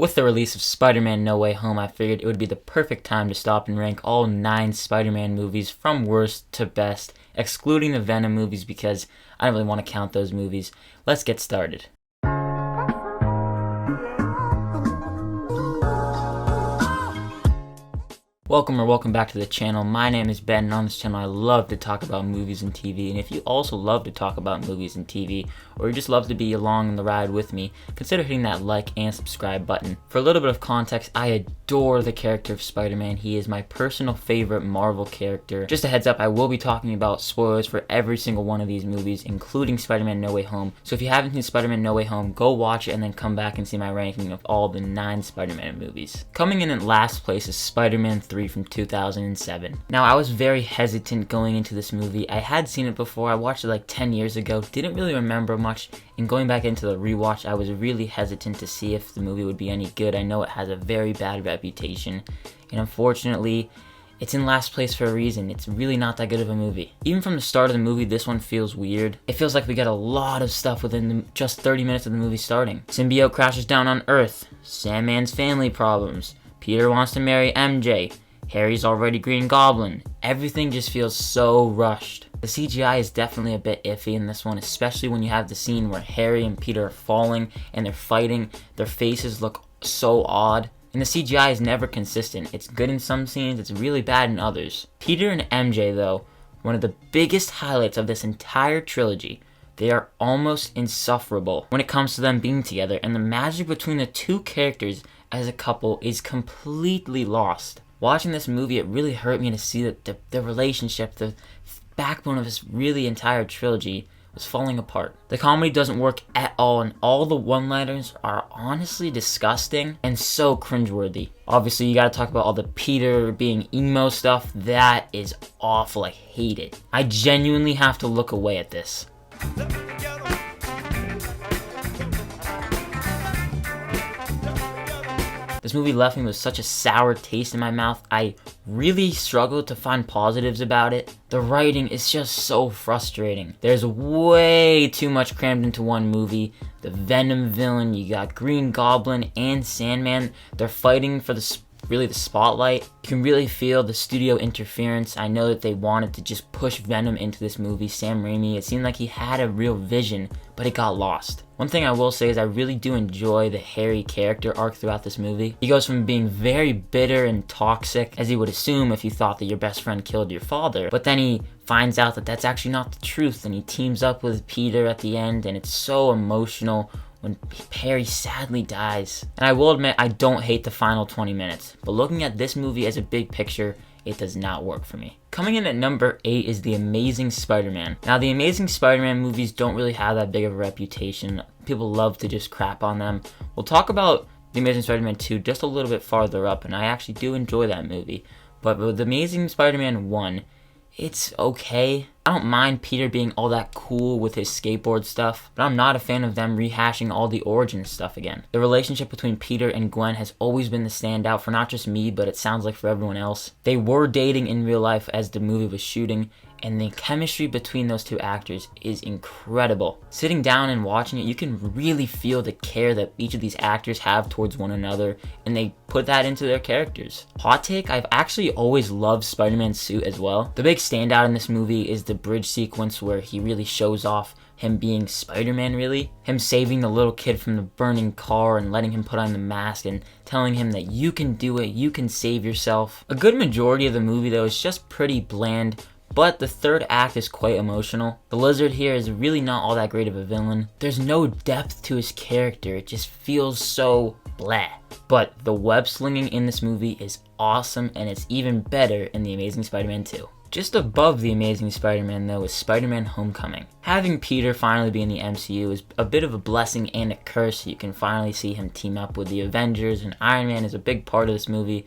With the release of Spider-Man No Way Home, I figured it would be the perfect time to stop and rank all 9 Spider-Man movies from worst to best, excluding the Venom movies because I don't really want to count those movies. Let's get started. Welcome back to the channel. My name is Ben, and on this channel I love to talk about movies and TV. And if you also love to talk about movies and TV, or you just love to be along on the ride with me, consider hitting that like and subscribe button. For a little bit of context, I adore the character of Spider-Man. He is my personal favorite Marvel character. Just a heads up, I will be talking about spoilers for every single one of these movies, including Spider-Man No Way Home. So if you haven't seen Spider-Man No Way Home, go watch it and then come back and see my ranking of all the 9 Spider-Man movies. Coming in at last place is Spider-Man 3 from 2007. Now, I was very hesitant going into this movie. I had seen it before. I watched it like 10 years ago. Didn't really remember much. And going back into the rewatch, I was really hesitant to see if the movie would be any good. I know it has a very bad reputation. And unfortunately, it's in last place for a reason. It's really not that good of a movie. Even from the start of the movie, this one feels weird. It feels like we got a lot of stuff within just 30 minutes of the movie starting. Symbiote crashes down on Earth. Sandman's family problems. Peter wants to marry MJ. Harry's already Green Goblin. Everything just feels so rushed. The CGI is definitely a bit iffy in this one, especially when you have the scene where Harry and Peter are falling and they're fighting. Their faces look so odd. And the CGI is never consistent. It's good in some scenes, it's really bad in others. Peter and MJ, though, one of the biggest highlights of this entire trilogy. They are almost insufferable when it comes to them being together, and the magic between the two characters as a couple is completely lost. Watching this movie, it really hurt me to see that the relationship, the backbone of this really entire trilogy, was falling apart. The comedy doesn't work at all, and all the one-liners are honestly disgusting and so cringeworthy. Obviously, you gotta talk about all the Peter being emo stuff. That is awful. I hate it. I genuinely have to look away at this. This movie left me with such a sour taste in my mouth. I really struggled to find positives about it. The writing is just so frustrating. There's way too much crammed into one movie. The Venom villain, you got Green Goblin and Sandman. They're fighting for the spotlight. You can really feel the studio interference. I know that they wanted to just push Venom into this movie. Sam Raimi, it seemed like he had a real vision, but it got lost. One thing I will say is I really do enjoy the Harry character arc throughout this movie. He goes from being very bitter and toxic, as you would assume if you thought that your best friend killed your father, but then he finds out that that's actually not the truth, and he teams up with Peter at the end, and it's so emotional when Harry sadly dies. And I will admit, I don't hate the final 20 minutes, but looking at this movie as a big picture, it does not work for me. Coming in at number 8 is The Amazing Spider-Man. Now, the Amazing Spider-Man movies don't really have that big of a reputation. People love to just crap on them. We'll talk about The Amazing Spider-Man 2 just a little bit farther up, and I actually do enjoy that movie. But with The Amazing Spider-Man 1, it's okay. I don't mind Peter being all that cool with his skateboard stuff, but I'm not a fan of them rehashing all the origin stuff again. The relationship between Peter and Gwen has always been the standout for not just me, but it sounds like for everyone else. They were dating in real life as the movie was shooting, and the chemistry between those two actors is incredible. Sitting down and watching it, you can really feel the care that each of these actors have towards one another, and they put that into their characters. Hot take, I've actually always loved Spider-Man's suit as well. The big standout in this movie is the bridge sequence where he really shows off him being Spider-Man, really. Him saving the little kid from the burning car and letting him put on the mask and telling him that you can do it, you can save yourself. A good majority of the movie, though, is just pretty bland, but the third act is quite emotional. The Lizard here is really not all that great of a villain. There's no depth to his character. It just feels so blah. But the web slinging in this movie is awesome, and it's even better in The Amazing Spider-Man 2. Just above The Amazing Spider-Man, though, is Spider-Man Homecoming. Having Peter finally be in the MCU is a bit of a blessing and a curse. You can finally see him team up with the Avengers, and Iron Man is a big part of this movie.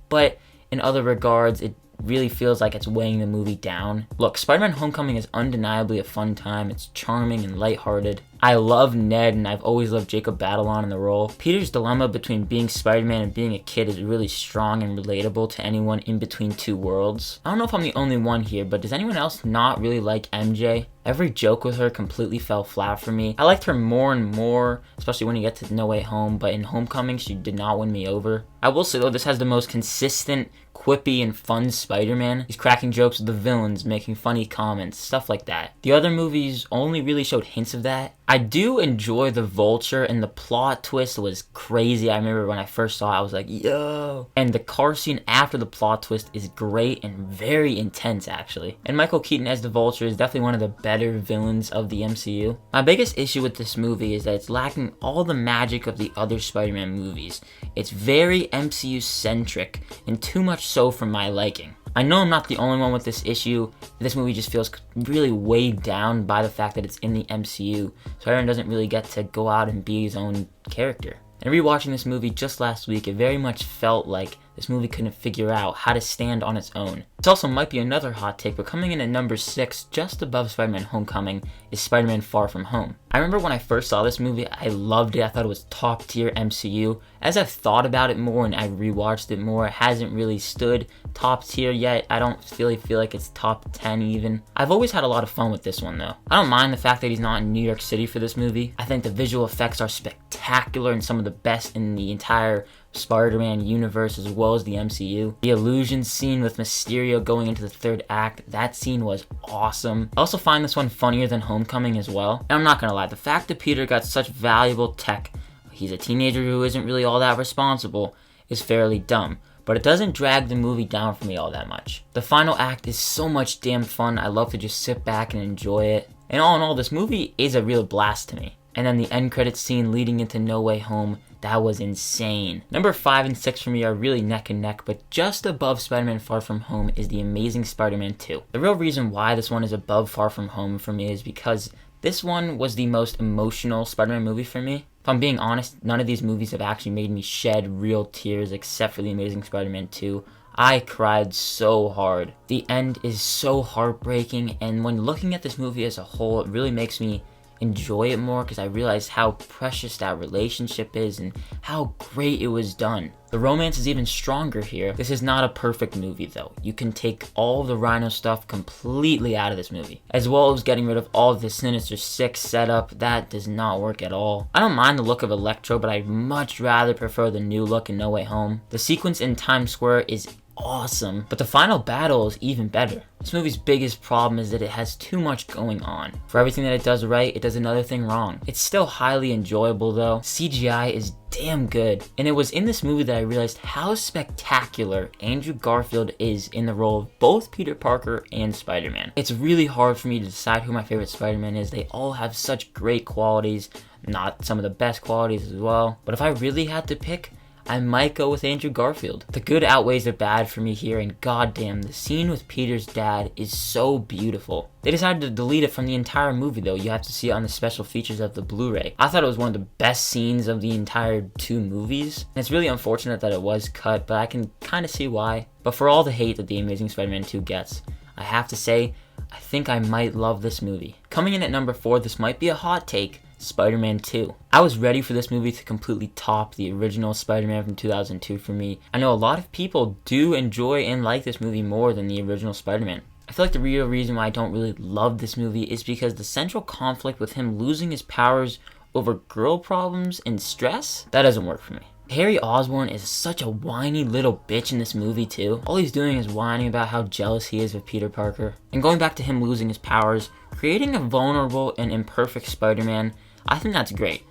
But in other regards, it really feels like it's weighing the movie down. Look, Spider-Man Homecoming is undeniably a fun time. It's charming and lighthearted. I love Ned, and I've always loved Jacob Batalon in the role. Peter's dilemma between being Spider-Man and being a kid is really strong and relatable to anyone in between two worlds. I don't know if I'm the only one here, but does anyone else not really like MJ? Every joke with her completely fell flat for me. I liked her more and more, especially when you get to No Way Home, but in Homecoming, she did not win me over. I will say though, this has the most consistent, quippy, and fun Spider-Man. He's cracking jokes with the villains, making funny comments, stuff like that. The other movies only really showed hints of that. I do enjoy the Vulture, and the plot twist was crazy. I remember when I first saw it, I was like, yo! And the car scene after the plot twist is great and very intense, actually. And Michael Keaton as the Vulture is definitely one of the better villains of the MCU. My biggest issue with this movie is that it's lacking all the magic of the other Spider-Man movies. It's very MCU-centric, and too much so for my liking. I know I'm not the only one with this issue. This movie just feels really weighed down by the fact that it's in the MCU, so Aaron doesn't really get to go out and be his own character. And rewatching this movie just last week, it very much felt like this movie couldn't figure out how to stand on its own. This also might be another hot take, but coming in at number 6, just above Spider-Man Homecoming, is Spider-Man Far From Home. I remember when I first saw this movie, I loved it. I thought it was top tier MCU. As I've thought about it more and I rewatched it more, it hasn't really stood top tier yet. I don't really feel like it's top 10 even. I've always had a lot of fun with this one though. I don't mind the fact that he's not in New York City for this movie. I think the visual effects are spectacular and some of the best in the entire Spider-Man universe as well as the MCU. The illusion scene with Mysterio going into the third act, that scene was awesome. I also find this one funnier than Homecoming as well. And I'm not gonna lie, the fact that Peter got such valuable tech, he's a teenager who isn't really all that responsible, is fairly dumb. But it doesn't drag the movie down for me all that much. The final act is so much damn fun, I love to just sit back and enjoy it. And all in all, this movie is a real blast to me. And then the end credits scene leading into No Way Home, that was insane. Number 5 and 6 for me are really neck and neck, but just above Spider-Man Far From Home is The Amazing Spider-Man 2. The real reason why this one is above Far From Home for me is because this one was the most emotional Spider-Man movie for me. If I'm being honest, none of these movies have actually made me shed real tears except for The Amazing Spider-Man 2. I cried so hard. The end is so heartbreaking, and when looking at this movie as a whole, it really makes me enjoy it more because I realized how precious that relationship is and how great it was done. The romance is even stronger here. This is not a perfect movie though. You can take all the Rhino stuff completely out of this movie, as well as getting rid of all of the Sinister Six setup. That does not work at all. I don't mind the look of Electro, but I'd much rather prefer the new look in No Way Home. The sequence in Times Square is awesome, but the final battle is even better. This movie's biggest problem is that it has too much going on. For everything that it does right, it does another thing wrong. It's still highly enjoyable though. CGI is damn good. And it was in this movie that I realized how spectacular Andrew Garfield is in the role of both Peter Parker and Spider-Man. It's really hard for me to decide who my favorite Spider-Man is. They all have such great qualities, not some of the best qualities as well. But if I really had to pick, I might go with Andrew Garfield. The good outweighs the bad for me here, and goddamn, the scene with Peter's dad is so beautiful. They decided to delete it from the entire movie though. You have to see it on the special features of the Blu-ray. I thought it was one of the best scenes of the entire 2 movies. And it's really unfortunate that it was cut, but I can kind of see why. But for all the hate that The Amazing Spider-Man 2 gets, I have to say, I think I might love this movie. Coming in at number 4, this might be a hot take, Spider-Man 2. I was ready for this movie to completely top the original Spider-Man from 2002 for me. I know a lot of people do enjoy and like this movie more than the original Spider-Man. I feel like the real reason why I don't really love this movie is because the central conflict with him losing his powers over girl problems and stress, that doesn't work for me. Harry Osborn is such a whiny little bitch in this movie too. All he's doing is whining about how jealous he is of Peter Parker. And going back to him losing his powers, creating a vulnerable and imperfect Spider-Man, I think that's great.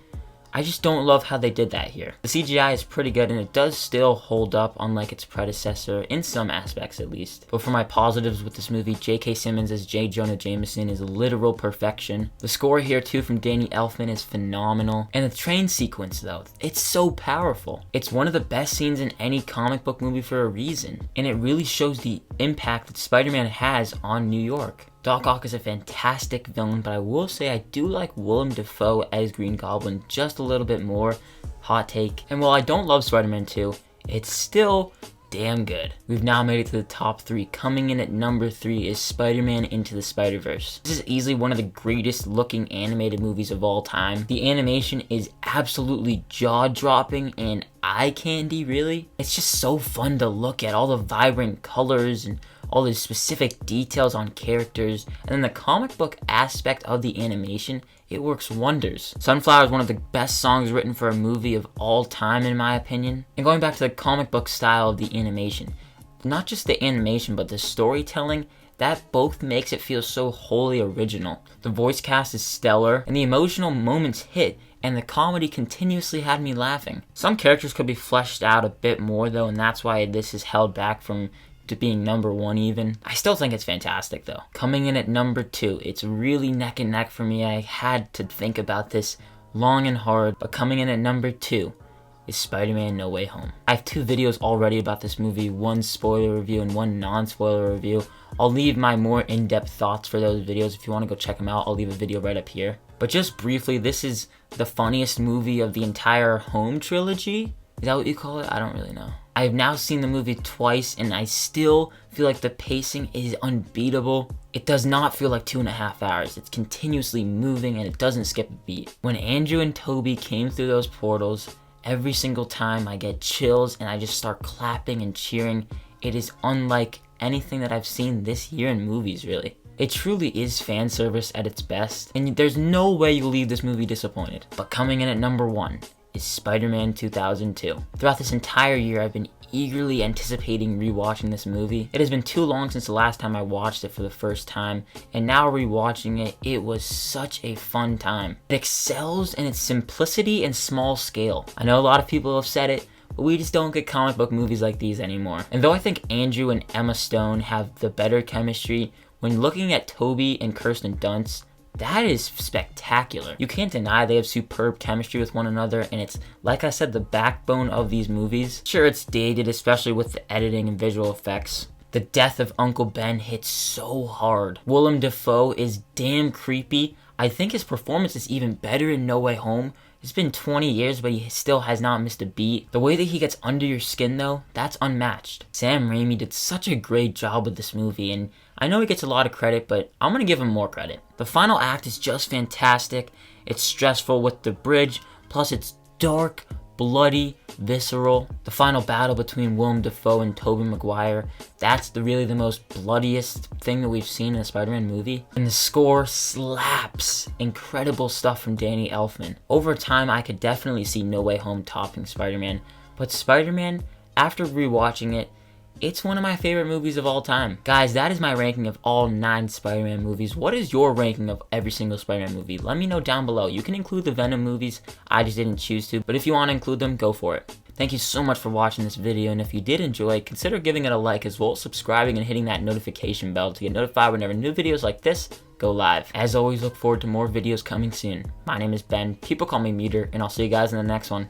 I just don't love how they did that here. The CGI is pretty good and it does still hold up unlike its predecessor, in some aspects at least. But for my positives with this movie, J.K. Simmons as J. Jonah Jameson is literal perfection. The score here too from Danny Elfman is phenomenal. And the train sequence though, it's so powerful. It's one of the best scenes in any comic book movie for a reason. And it really shows the impact that Spider-Man has on New York. Doc Ock is a fantastic villain, but I will say I do like Willem Dafoe as Green Goblin just a little bit more. Hot take. And while I don't love Spider-Man 2, it's still damn good. We've now made it to the top 3. Coming in at number 3 is Spider-Man Into the Spider-Verse. This is easily one of the greatest looking animated movies of all time. The animation is absolutely jaw-dropping and eye candy, really. It's just so fun to look at, all the vibrant colors and all the specific details on characters, and then the comic book aspect of the animation, it works wonders. Sunflower is one of the best songs written for a movie of all time, in my opinion. And going back to the comic book style of the animation, not just the animation, but the storytelling, that both makes it feel so wholly original. The voice cast is stellar, and the emotional moments hit, and the comedy continuously had me laughing. Some characters could be fleshed out a bit more though, and that's why this is held back from to being number 1 even. I still think it's fantastic though. Coming in at number 2, it's really neck and neck for me. I had to think about this long and hard, but coming in at number 2 is Spider-Man No Way Home. I have 2 videos already about this movie, one spoiler review and one non-spoiler review. I'll leave my more in-depth thoughts for those videos. If you want to go check them out, I'll leave a video right up here. But just briefly, this is the funniest movie of the entire Home trilogy. Is that what you call it? I don't really know. I've now seen the movie twice and I still feel like the pacing is unbeatable. It does not feel like 2.5 hours. It's continuously moving and it doesn't skip a beat. When Andrew and Tobey came through those portals, every single time I get chills and I just start clapping and cheering. It is unlike anything that I've seen this year in movies, really. It truly is fan service at its best, and there's no way you'll leave this movie disappointed. But coming in at number 1 is Spider-Man 2002. Throughout this entire year, I've been eagerly anticipating rewatching this movie. It has been too long since the last time I watched it for the first time, and now rewatching it, it was such a fun time. It excels in its simplicity and small scale. I know a lot of people have said it, but we just don't get comic book movies like these anymore. And though I think Andrew and Emma Stone have the better chemistry, when looking at Tobey and Kirsten Dunst, that is spectacular. You can't deny they have superb chemistry with one another, and it's, like I said, the backbone of these movies. Sure, it's dated, especially with the editing and visual effects. The death of Uncle Ben hits so hard. Willem Dafoe is damn creepy. I think his performance is even better in No Way Home. It's been 20 years, but he still has not missed a beat. The way that he gets under your skin, though, that's unmatched. Sam Raimi did such a great job with this movie, and I know he gets a lot of credit, but I'm gonna give him more credit. The final act is just fantastic. It's stressful with the bridge, plus it's dark, bloody, visceral. The final battle between Willem Dafoe and Tobey Maguire, that's really the most bloodiest thing that we've seen in a Spider-Man movie. And the score slaps. Incredible stuff from Danny Elfman. Over time, I could definitely see No Way Home topping Spider-Man, but Spider-Man, after rewatching it, it's one of my favorite movies of all time. Guys, that is my ranking of all 9 Spider-Man movies. What is your ranking of every single Spider-Man movie? Let me know down below. You can include the Venom movies. I just didn't choose to, but if you want to include them, go for it. Thank you so much for watching this video, and if you did enjoy, consider giving it a like as well as subscribing and hitting that notification bell to get notified whenever new videos like this go live. As always, look forward to more videos coming soon. My name is Ben. People call me Meter, and I'll see you guys in the next one.